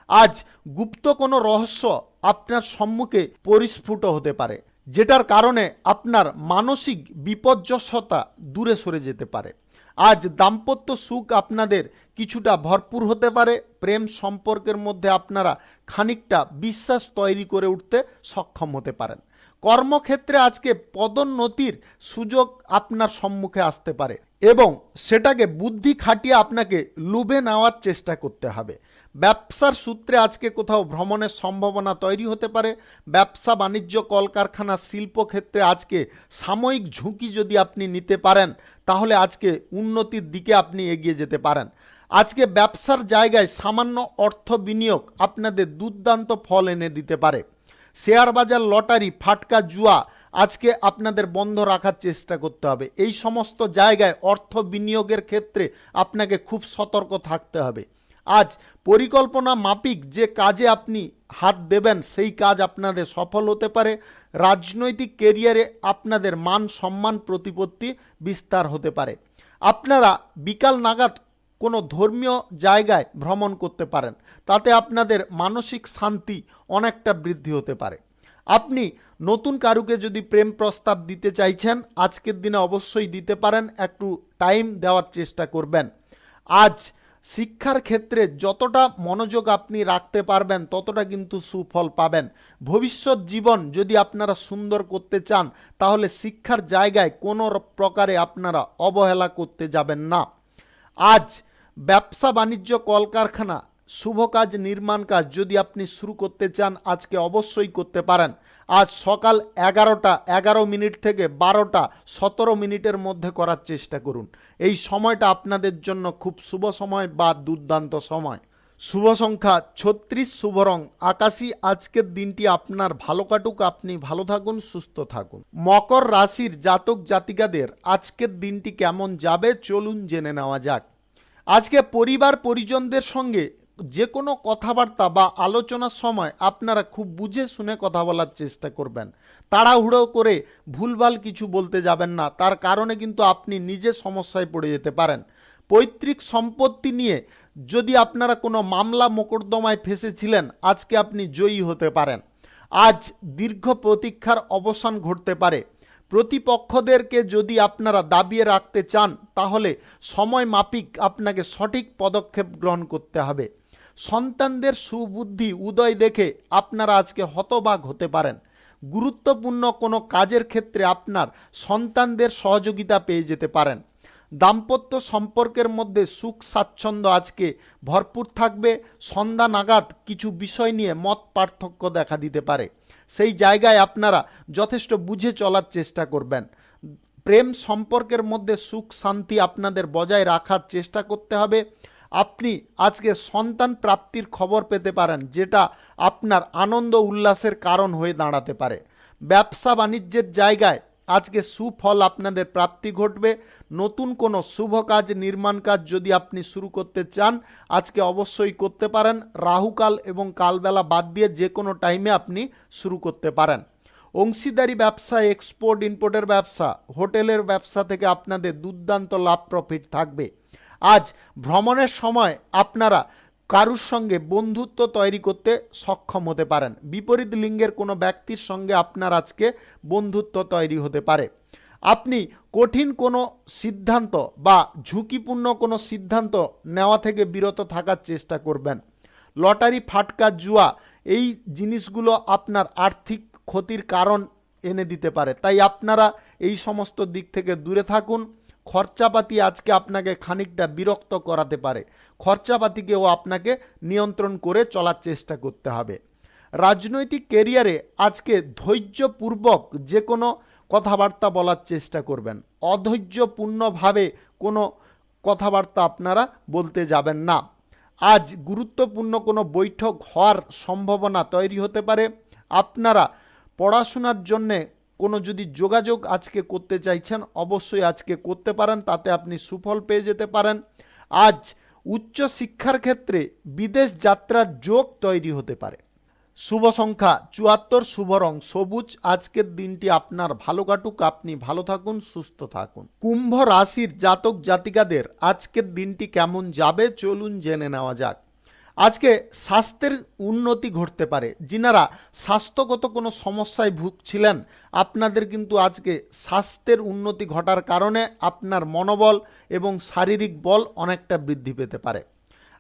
আজ গুপ্ত কোনো রহস্য আপনার সম্মুখে পরিস্ফুট হতে পারে, যেটার কারণে আপনার মানসিক বিপর্যস্ততা দূরে সরে যেতে পারে। আজ দাম্পত্য সুখ আপনাদের কিছুটা ভরপুর হতে পারে। প্রেম সম্পর্কের মধ্যে আপনারা খানিকটা বিশ্বাস তৈরি করে উঠতে সক্ষম হতে পারেন। কর্মক্ষেত্রে আজকে পদোন্নতির সুযোগ আপনার সম্মুখে আসতে পারে এবং সেটাকে বুদ্ধি খাটিয়ে আপনাকে লুভে নেওয়ার চেষ্টা করতে হবে। ব্যবসার সূত্রে আজকে কোথাও ভ্রমণের সম্ভাবনা তৈরি হতে পারে। ব্যবসা বাণিজ্য কলকারখানা শিল্পক্ষেত্রে আজকে সাময়িক ঝুঁকি যদি আপনি নিতে পারেন তাহলে আজকে উন্নতির দিকে আপনি এগিয়ে যেতে পারেন। আজকে ব্যবসার জায়গায় সামান্য অর্থ বিনিয়োগ আপনাদের দুর্দান্ত ফল এনে দিতে পারে। শেয়ার বাজার, লটারি, ফাটকা, জুয়া আজকে আপনাদের বন্ধ রাখার চেষ্টা করতে হবে। এই সমস্ত জায়গায় অর্থ বিনিয়োগের ক্ষেত্রে আপনাকে খুব সতর্ক থাকতে হবে। আজ পরিকল্পনা মাফিক যে কাজে আপনি হাত দেবেন সেই কাজ আপনাদের সফল হতে পারে। রাজনৈতিক কেরিয়ারে আপনাদের মান সম্মান প্রতিপত্তি বিস্তার হতে পারে। আপনারা বিকাল নাগাদ কোনো ধর্মীয় জায়গায় ভ্রমণ করতে পারেন, তাতে আপনাদের মানসিক শান্তি অনেকটা বৃদ্ধি হতে পারে। আপনি নতুন কারুকে যদি প্রেম প্রস্তাব দিতে চাইছেন আজকের দিনে অবশ্যই দিতে পারেন, একটু টাইম দেওয়ার চেষ্টা করবেন। আজ শিক্ষার ক্ষেত্রে যতটা মনোযোগ আপনি রাখতে পারবেন ততটা কিন্তু সুফল পাবেন। ভবিষ্যৎ জীবন যদি আপনারা সুন্দর করতে চান তাহলে শিক্ষার জায়গায় কোনো প্রকারে আপনারা অবহেলা করতে যাবেন না। আজ ব্যবসা বাণিজ্য কলকারখানা শুভ কাজ নির্মাণ কাজ যদি আপনি শুরু করতে চান আজকে অবশ্যই করতে পারেন। আজ সকাল 11:11 থেকে 12:17 মধ্যে করার চেষ্টা করুন। এই সময়টা আপনাদের জন্য খুব শুভ সময় বা দুর্দান্ত সময়। শুভ সংখ্যা 36, শুভ রং আকাশী। আজকের দিনটি আপনার ভালো কাটুক, আপনি ভালো থাকুন, সুস্থ থাকুন। মকর রাশির জাতক জাতিকাদের আজকের দিনটি কেমন যাবে চলুন জেনে নেওয়া যাক। আজকে পরিবার পরিজনদের সঙ্গে যে কোনো কথাবার্তা বা আলোচনার সময় আপনারা খুব বুঝে শুনে কথা বলার চেষ্টা করবেন। তাড়াহুড়ো করে ভুলভাল কিছু বলতে যাবেন না, তার কারণে কিন্তু আপনি নিজে সমস্যায় পড়ে যেতে পারেন। পৈতৃক সম্পত্তি নিয়ে যদি আপনারা কোনো মামলা মোকদ্দমায় ফেঁসেছিলেন আজকে আপনি জয়ী হতে পারেন। আজ দীর্ঘ প্রতীক্ষার অবসান ঘটতে পারে। প্রতিপক্ষদেরকে যদি আপনারা দাবিয়ে রাখতে চান তাহলে সময় মাফিক আপনাকে সঠিক পদক্ষেপ গ্রহণ করতে হবে। সন্তানদের সুবুদ্ধি উদয় দেখে আপনারা আজকে হতবাক হতে পারেন। গুরুত্বপূর্ণ কোনো কাজের ক্ষেত্রে আপনার সন্তানদের সহযোগিতা পেয়ে যেতে পারেন। দাম্পত্য সম্পর্কের মধ্যে সুখ স্বাচ্ছন্দ্য আজকে ভরপুর থাকবে। সন্ধ্যা নাগাদ কিছু বিষয় নিয়ে মত পার্থক্য দেখা দিতে পারে, সেই জায়গায় আপনারা যথেষ্ট বুঝে চলার চেষ্টা করবেন। প্রেম সম্পর্কের মধ্যে সুখ শান্তি আপনাদের বজায় রাখার চেষ্টা করতে হবে। আপনি আজকে সন্তান প্রাপ্তির খবর পেতে পারেন যেটা আপনার আনন্দ উল্লাসের কারণ হয়ে দাঁড়াতে পারে। ব্যবসা বাণিজ্যের জায়গায় আজকে সুফল আপনাদের প্রাপ্তি ঘটবে। নতুন কোনো শুভ কাজ নির্মাণ কাজ যদি আপনি শুরু করতে চান আজকে অবশ্যই করতে পারেন। রাহুকাল এবং কালবেলা বাদ দিয়ে যে কোনো টাইমে আপনি শুরু করতে পারেন। অংশীদারি ব্যবসা, এক্সপোর্ট ইম্পোর্টের ব্যবসা, হোটেলের ব্যবসা থেকে আপনাদের দুর্দান্ত লাভ প্রফিট থাকবে। আজ ভ্রমণের সময় আপনারা কারুর সঙ্গে বন্ধুত্ব তৈরি করতে সক্ষম হতে পারেন। বিপরীত লিঙ্গের কোনো ব্যক্তির সঙ্গে আপনার আজকে বন্ধুত্ব তৈরি হতে পারে। আপনি কঠিন কোনো সিদ্ধান্ত বা ঝুঁকিপূর্ণ কোনো সিদ্ধান্ত নেওয়া থেকে বিরত থাকার চেষ্টা করবেন। লটারি, ফাটকা, জুয়া এই জিনিসগুলো আপনার আর্থিক ক্ষতির কারণ এনে দিতে পারে, তাই আপনারা এই সমস্ত দিক থেকে দূরে থাকুন। খরচাপাতি আজকে আপনাকে খানিকটা বিরক্ত করাতে পারে, খরচাপাতিকেও আপনাকে নিয়ন্ত্রণ করে চলার চেষ্টা করতে হবে। রাজনৈতিক কেরিয়ারে আজকে ধৈর্যপূর্বক যে কোনো কথাবার্তা বলার চেষ্টা করবেন। অধৈর্যপূর্ণভাবে কোনো কথাবার্তা আপনারা বলতে যাবেন না। আজ গুরুত্বপূর্ণ কোনো বৈঠক হওয়ার সম্ভাবনা তৈরি হতে পারে। আপনারা পড়াশোনার জন্যে কোনো যদি যোগাযোগ আজকে করতে চাইছেন অবশ্যই আজকে করতে পারেন, তাতে আপনি সুফল পেয়ে যেতে পারেন। আজ উচ্চ শিক্ষার ক্ষেত্রে বিদেশ যাত্রার যোগ তৈরি হতে পারে। শুভ সংখ্যা 74, শুভ রং সবুজ। আজকের দিনটি আপনার ভালো কাটুক, আপনি ভালো থাকুন, সুস্থ থাকুন। কুম্ভ রাশির জাতক জাতিকাদের আজকের দিনটি কেমন যাবে চলুন জেনে নেওয়া যাক। আজকে স্বাস্থ্যের উন্নতি ঘটতে পারে। যিনারা স্বাস্থ্যগত কোনো সমস্যায় ভুগছিলেন, আপনাদের কিন্তু আজকে স্বাস্থ্যের উন্নতি ঘটার কারণে আপনার মনোবল এবং শারীরিক বল অনেকটা বৃদ্ধি পেতে পারে।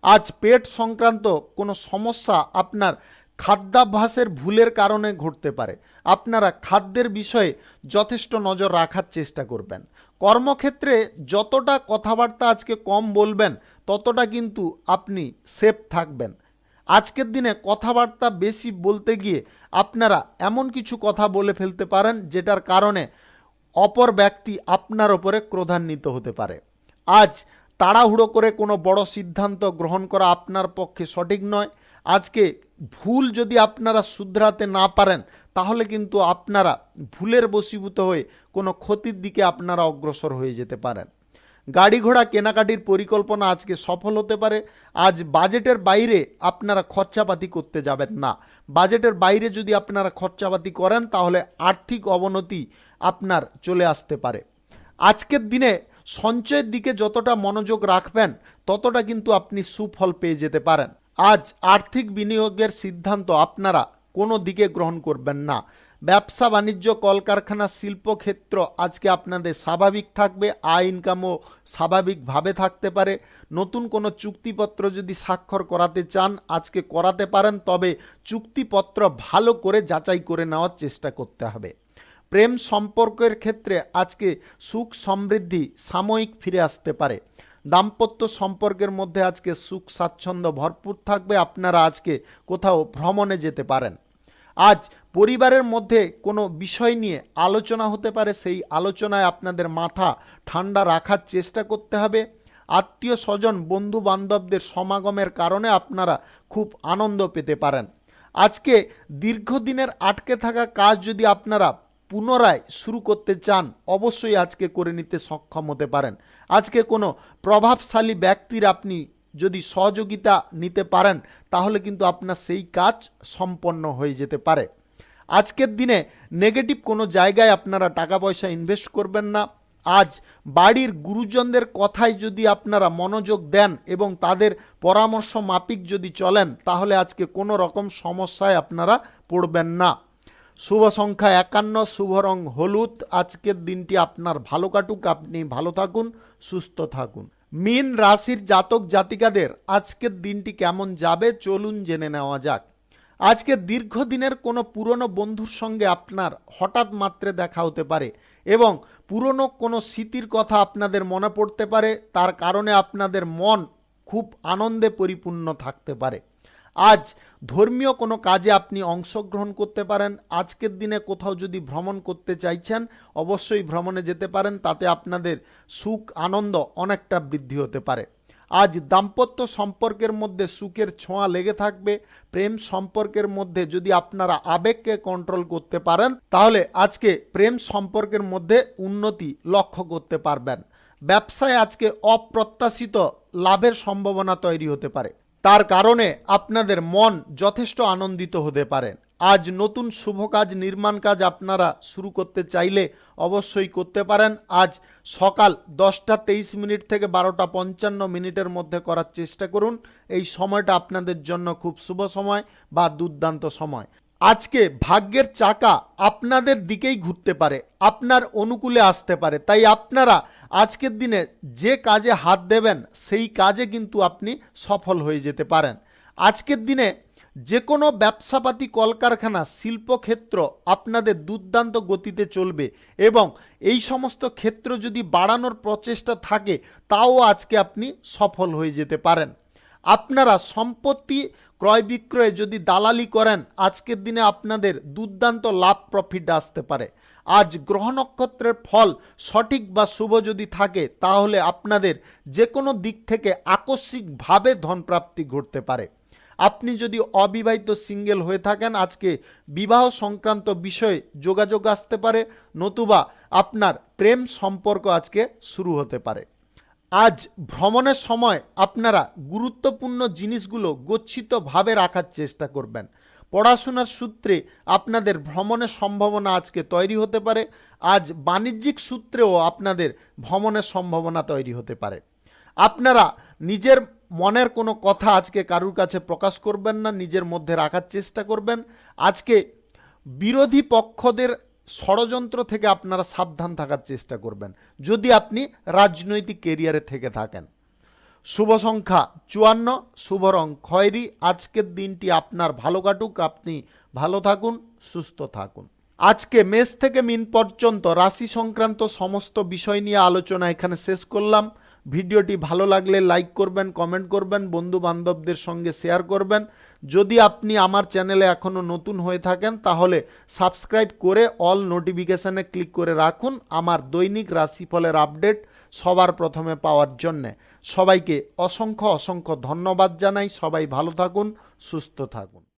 আজ পেট সংক্রান্ত কোনো সমস্যা আপনার খাদ্যাভ্যাসের ভুলের কারণে ঘটতে পারে। আপনারা খাদ্যের বিষয়ে যথেষ্ট নজর রাখার চেষ্টা করবেন। কর্মক্ষেত্রে যতটা কথাবার্তা আজকে কম বলবেন, ততটা কিন্তু আপনি সেফ থাকবেন। আজকের দিনে কথাবার্তা বেশি বলতে গিয়ে আপনারা এমন কিছু কথা বলে ফেলতে পারেন যেটার কারণে অপর ব্যক্তি আপনার ওপরে ক্রোধান্বিত হতে পারে। আজ তাড়াহুড়ো করে কোনো বড় সিদ্ধান্ত গ্রহণ করা আপনার পক্ষে সঠিক নয়। আজকে ভুল যদি আপনারা শুধরাতে না পারেন, তাহলে কিন্তু আপনারা ভুলের বশীভূত হয়ে কোনো ক্ষতির দিকে আপনারা অগ্রসর হয়ে যেতে পারেন। গাড়ি ঘোড়া কেনাকাটির পরিকল্পনা আজকে সফল হতে পারে। আজ বাজেটের বাইরে আপনারা খরচাপাতি করতে যাবেন না। বাজেটের বাইরে যদি আপনারা খরচাপাতি করেন, তাহলে আর্থিক অবনতি আপনার চলে আসতে পারে। আজকের দিনে সঞ্চয়ের দিকে যতটা মনোযোগ রাখবেন, ততটা কিন্তু আপনি সুফল পেয়ে যেতে পারেন। আজ আর্থিক বিনিয়োগের সিদ্ধান্ত আপনারা কোনো দিকে গ্রহণ করবেন না। ব্যবসা বাণিজ্য, কলকারখানা, শিল্পক্ষেত্র আজকে আপনাদের স্বাভাবিক থাকবে। আয় ইনকামও স্বাভাবিকভাবে থাকতে পারে। নতুন কোনো চুক্তিপত্র যদি স্বাক্ষর করাতে চান, আজকে করাতে পারেন, তবে চুক্তিপত্র ভালো করে যাচাই করে নেওয়ার চেষ্টা করতে হবে। প্রেম সম্পর্কের ক্ষেত্রে আজকে সুখ সমৃদ্ধি সাময়িক ফিরে আসতে পারে। দাম্পত্য সম্পর্কের মধ্যে আজকে সুখ স্বাচ্ছন্দ্য ভরপুর থাকবে। আপনারা আজকে কোথাও ভ্রমণে যেতে পারেন। আজ পরিবারের মধ্যে কোনো বিষয় নিয়ে আলোচনা হতে পারে। সেই আলোচনায় আপনাদের মাথা ঠান্ডা রাখার চেষ্টা করতে হবে। আত্মীয় স্বজন, বন্ধু বান্ধবদের সমাগমের কারণে আপনারা খুব আনন্দ পেতে পারেন। আজকে দীর্ঘদিনের আটকে থাকা কাজ যদি আপনারা পুনরায় শুরু করতে চান, অবশ্যই আজকে করে নিতে সক্ষম হতে পারেন। আজকে কোনো প্রভাবশালী ব্যক্তির আপনি যদি সহযোগিতা নিতে পারেন, তাহলে কিন্তু আপনার সেই কাজ সম্পন্ন হয়ে যেতে পারে। আজকের দিনে নেগেটিভ কোনো জায়গায় আপনারা টাকা পয়সা ইনভেস্ট করবেন না। আজ বাড়ির গুরুজনদের কথায় যদি আপনারা মনোযোগ দেন এবং তাদের পরামর্শ মাফিক যদি চলেন, তাহলে আজকে কোনো রকম সমস্যায় আপনারা পড়বেন না। শুভ সংখ্যা 51, শুভ রং হলুদ। আজকের দিনটি আপনার ভালো কাটুক, আপনি ভালো থাকুন, সুস্থ থাকুন। মীন রাশির জাতক জাতিকাদের আজকের দিনটি কেমন যাবে, চলুন জেনে নেওয়া যাক। আজকে দীর্ঘদিনের কোনো পুরনো বন্ধুর সঙ্গে আপনার হঠাৎ মাত্রে দেখা হতে পারে এবং পুরনো কোনো স্মৃতির কথা আপনাদের মনে পড়তে পারে। তার কারণে আপনাদের মন খুব আনন্দে পরিপূর্ণ থাকতে পারে। আজ ধর্মীয় কোনো কাজে আপনি অংশগ্রহণ করতে পারেন। আজকের দিনে কোথাও যদি ভ্রমণ করতে চাইছেন, অবশ্যই ভ্রমণে যেতে পারেন। তাতে আপনাদের সুখ আনন্দ অনেকটা বৃদ্ধি হতে পারে। আজ দাম্পত্য সম্পর্কের মধ্যে সুখের ছোঁয়া লেগে থাকবে। প্রেম সম্পর্কের মধ্যে যদি আপনারা আবেগকে কন্ট্রোল করতে পারেন, তাহলে আজকে প্রেম সম্পর্কের মধ্যে উন্নতি লক্ষ্য করতে পারবেন। ব্যবসায় আজকে অপ্রত্যাশিত লাভের সম্ভাবনা তৈরি হতে পারে। তার কারণে আপনাদের মন যথেষ্ট আনন্দিত হতে পারেন। আজ নতুন শুভ কাজ, নির্মাণ কাজ আপনারা শুরু করতে চাইলে অবশ্যই করতে পারেন। আজ সকাল 10:23 থেকে 12:55 মধ্যে করার চেষ্টা করুন। এই সময়টা আপনাদের জন্য খুব শুভ সময় বা দুর্দান্ত সময়। আজকে ভাগ্যের চাকা আপনাদের দিকেই ঘুরতে পারে, আপনার অনুকূলে আসতে পারে। তাই আপনারা আজকের দিনে যে কাজে হাত দেবেন, সেই কাজে কিন্তু আপনি সফল হয়ে যেতে পারেন। আজকের দিনে যে কোনো ব্যবসাপাতি, কলকারখানা, শিল্পক্ষেত্র আপনাদের দুর্দান্ত গতিতে চলবে এবং এই সমস্ত ক্ষেত্র যদি বাড়ানোর প্রচেষ্টা থাকে, তাও আজকে আপনি সফল হয়ে যেতে পারেন। আপনারা সম্পত্তি ক্রয় বিক্রয়ে যদি দালালি করেন, আজকের দিনে আপনাদের দুর্দান্ত লাভ প্রফিট আসতে পারে। আজ গ্রহ নক্ষত্রের ফল সঠিক বা শুভ যদি থাকে, তাহলে আপনাদের যে কোনো দিক থেকে আকস্মিকভাবে ধনপ্রাপ্তি ঘটতে পারে। আপনি যদি অবিবাহিত সিঙ্গেল হয়ে থাকেন, আজকে বিবাহ সংক্রান্ত বিষয়ে যোগাযোগ আসতে পারে, নতুবা আপনার প্রেম সম্পর্ক আজকে শুরু হতে পারে। আজ ভ্রমণের সময় আপনারা গুরুত্বপূর্ণ জিনিসগুলো গচ্ছিতভাবে রাখার চেষ্টা করবেন। পড়াশোনার সূত্রে আপনাদের ভ্রমণের সম্ভাবনা আজকে তৈরি হতে পারে। আজ বাণিজ্যিক সূত্রেও আপনাদের ভ্রমণের সম্ভাবনা তৈরি হতে পারে। আপনারা নিজের মনের কোনো কথা আজকে কারুর কাছে প্রকাশ করবেন না, নিজের মধ্যে রাখার চেষ্টা করবেন। আজকে বিরোধী পক্ষদের ষড়যন্ত্র থেকে আপনারা সাবধান থাকার চেষ্টা করবেন যদি আপনি রাজনৈতিক কেরিয়ারে থেকে থাকেন। শুভ সংখ্যা 54, শুভ রং খয়েরি। আজকের দিনটি আপনার ভালো কাটুক, আপনি ভালো থাকুন, সুস্থ থাকুন। আজকে মেষ থেকে মিন পর্যন্ত রাশি সংক্রান্ত সমস্ত বিষয় নিয়ে আলোচনা এখানে শেষ করলাম। ভিডিওটি ভালো লাগলে লাইক করবেন, কমেন্ট করবেন, বন্ধু বান্ধবদের সঙ্গে শেয়ার করবেন। যদি আপনি আমার চ্যানেলে এখনও নতুন হয়ে থাকেন তাহলে সাবস্ক্রাইব করে অল নোটিফিকেশানে ক্লিক করে রাখুন আমার দৈনিক রাশিফলের আপডেট সবার প্রথমে পাওয়ার জন্যে। সবাইকে অসংখ্য অসংখ্য ধন্যবাদ জানাই। সবাই ভালো থাকুন, সুস্থ থাকুন।